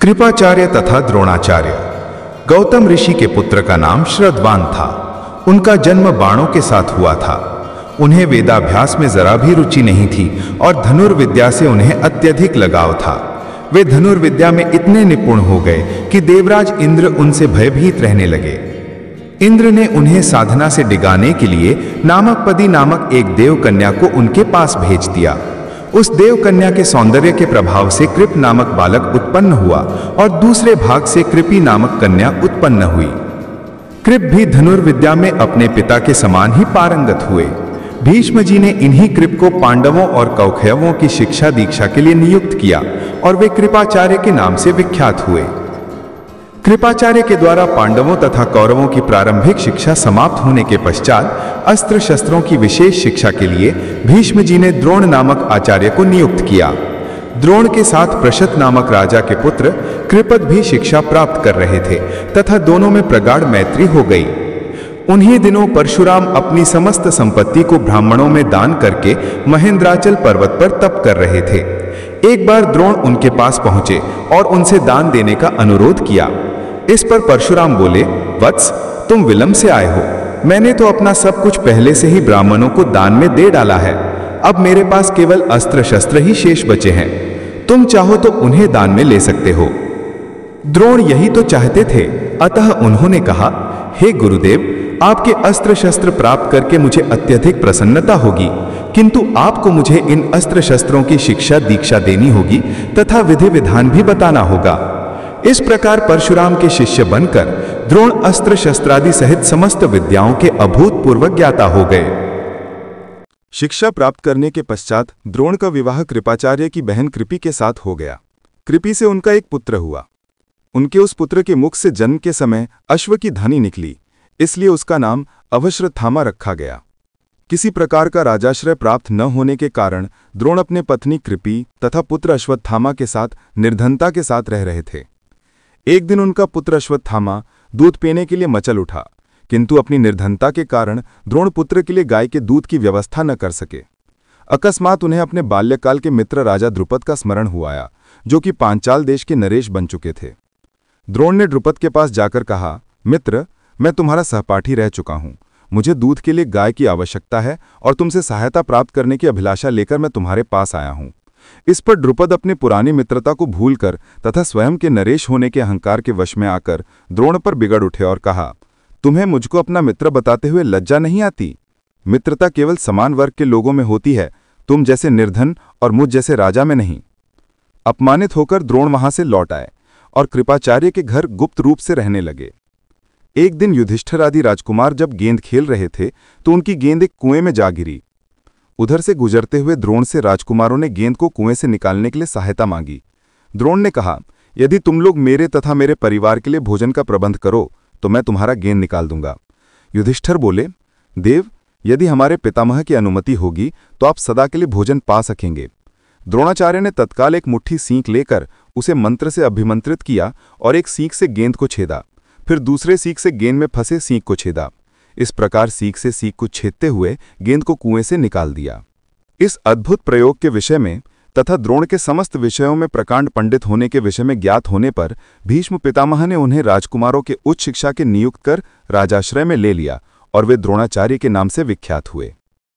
कृपाचार्य तथा द्रोणाचार्य। गौतम ऋषि के पुत्र का नाम श्रद्धान था। उनका जन्म बाणों के साथ हुआ था। उन्हें वेदाभ्यास में जरा भी रुचि नहीं थी और धनुर्विद्या से उन्हें अत्यधिक लगाव था। वे धनुर्विद्या में इतने निपुण हो गए कि देवराज इंद्र उनसे भयभीत रहने लगे। इंद्र ने उन्हें साधना से डिगाने के लिए नामकपदी नामक एक देव कन्या को उनके पास भेज दिया। उस देव कन्या के सौंदर्य के प्रभाव से कृप नामक बालक उत्पन्न हुआ और दूसरे भाग से कृपी नामक कन्या उत्पन्न हुई। कृप भी धनुर्विद्या में अपने पिता के समान ही पारंगत हुए। भीष्म जी ने इन्हीं कृप को पांडवों और कौरवों की शिक्षा दीक्षा के लिए नियुक्त किया और वे कृपाचार्य के नाम से विख्यात हुए। कृपाचार्य के द्वारा पांडवों तथा कौरवों की प्रारंभिक शिक्षा समाप्त होने के पश्चात अस्त्र शस्त्रों की विशेष शिक्षा के लिए भीष्म जी ने द्रोण नामक आचार्य को नियुक्त किया। द्रोण के साथ प्रशत नामक राजा के पुत्र कृपद भी शिक्षा प्राप्त कर रहे थे तथा दोनों में प्रगाढ़ मैत्री हो गई। उन्हीं दिनों परशुराम अपनी समस्त संपत्ति को ब्राह्मणों में दान करके महेंद्राचल पर्वत पर तप कर रहे थे। एक बार द्रोण उनके पास पहुंचे और उनसे दान देने का अनुरोध किया। इस पर परशुराम बोले, वत्स, तुम विलंब से आए हो। मैंने तो अपना सब कुछ पहले से ही ब्राह्मणों को दान में दे डाला है। अब मेरे पास केवल अस्त्र शस्त्र ही शेष बचे हैं। तुम चाहो तो उन्हें दान में ले सकते हो। द्रोण यही तो चाहते थे, अतः उन्होंने कहा, हे गुरुदेव, आपके अस्त्र शस्त्र प्राप्त करके मुझे अत्यधिक प्रसन्नता होगी, किंतु आपको मुझे इन अस्त्र शस्त्रों की शिक्षा दीक्षा देनी होगी तथा विधि विधान भी बताना होगा। इस प्रकार परशुराम के शिष्य बनकर द्रोण अस्त्र शस्त्रादि सहित समस्त विद्याओं के अभूतपूर्व ज्ञाता हो गए। शिक्षा प्राप्त करने के पश्चात द्रोण का विवाह कृपाचार्य की बहन कृपि के साथ हो गया। कृपि से उनका एक पुत्र हुआ। उनके उस पुत्र के मुख से जन्म के समय अश्व की ध्वनि निकली, इसलिए उसका नाम अवश्रत्थामा रखा गया। किसी प्रकार का राजाश्रय प्राप्त न होने के कारण द्रोण अपने पत्नी कृपि तथा पुत्र अश्वत्थामा के साथ निर्धनता के साथ रह रहे थे। एक दिन उनका पुत्र अश्वत्थामा दूध पीने के लिए मचल उठा, किंतु अपनी निर्धनता के कारण द्रोण पुत्र के लिए गाय के दूध की व्यवस्था न कर सके। अकस्मात उन्हें अपने बाल्यकाल के मित्र राजा द्रुपद का स्मरण हुआ आया, जो कि पांचाल देश के नरेश बन चुके थे। द्रोण ने द्रुपद के पास जाकर कहा, मित्र, मैं तुम्हारा सहपाठी रह चुका हूं। मुझे दूध के लिए गाय की आवश्यकता है और तुमसे सहायता प्राप्त करने की अभिलाषा लेकर मैं तुम्हारे पास आया हूं। इस पर द्रुपद अपनी पुरानी मित्रता को भूलकर तथा स्वयं के नरेश होने के अहंकार के वश में आकर द्रोण पर बिगड़ उठे और कहा, तुम्हें मुझको अपना मित्र बताते हुए लज्जा नहीं आती? मित्रता केवल समान वर्ग के लोगों में होती है, तुम जैसे निर्धन और मुझ जैसे राजा में नहीं। अपमानित होकर द्रोण वहां से लौट आए और कृपाचार्य के घर गुप्त रूप से रहने लगे। एक दिन युधिष्ठिर आदि राजकुमार जब गेंद खेल रहे थे तो उनकी गेंद एक कुएं में जा गिरी। उधर से गुजरते हुए द्रोण से राजकुमारों ने गेंद को कुएं से निकालने के लिए सहायता मांगी। द्रोण ने कहा, यदि तुम लोग मेरे तथा मेरे परिवार के लिए भोजन का प्रबंध करो तो मैं तुम्हारा गेंद निकाल दूंगा। युधिष्ठिर बोले, देव, यदि हमारे पितामह की अनुमति होगी तो आप सदा के लिए भोजन पा सकेंगे। द्रोणाचार्य ने तत्काल एक मुट्ठी सींक लेकर उसे मंत्र से अभिमंत्रित किया और एक सींक से गेंद को छेदा, फिर दूसरे सींक से गेंद में फंसे सींक को छेदा। इस प्रकार सींक से सींक को छेदते हुए गेंद को कुएं से निकाल दिया। इस अद्भुत प्रयोग के विषय में तथा द्रोण के समस्त विषयों में प्रकांड पंडित होने के विषय में ज्ञात होने पर भीष्म पितामह ने उन्हें राजकुमारों के उच्च शिक्षा के नियुक्त कर राजाश्रय में ले लिया और वे द्रोणाचार्य के नाम से विख्यात हुए।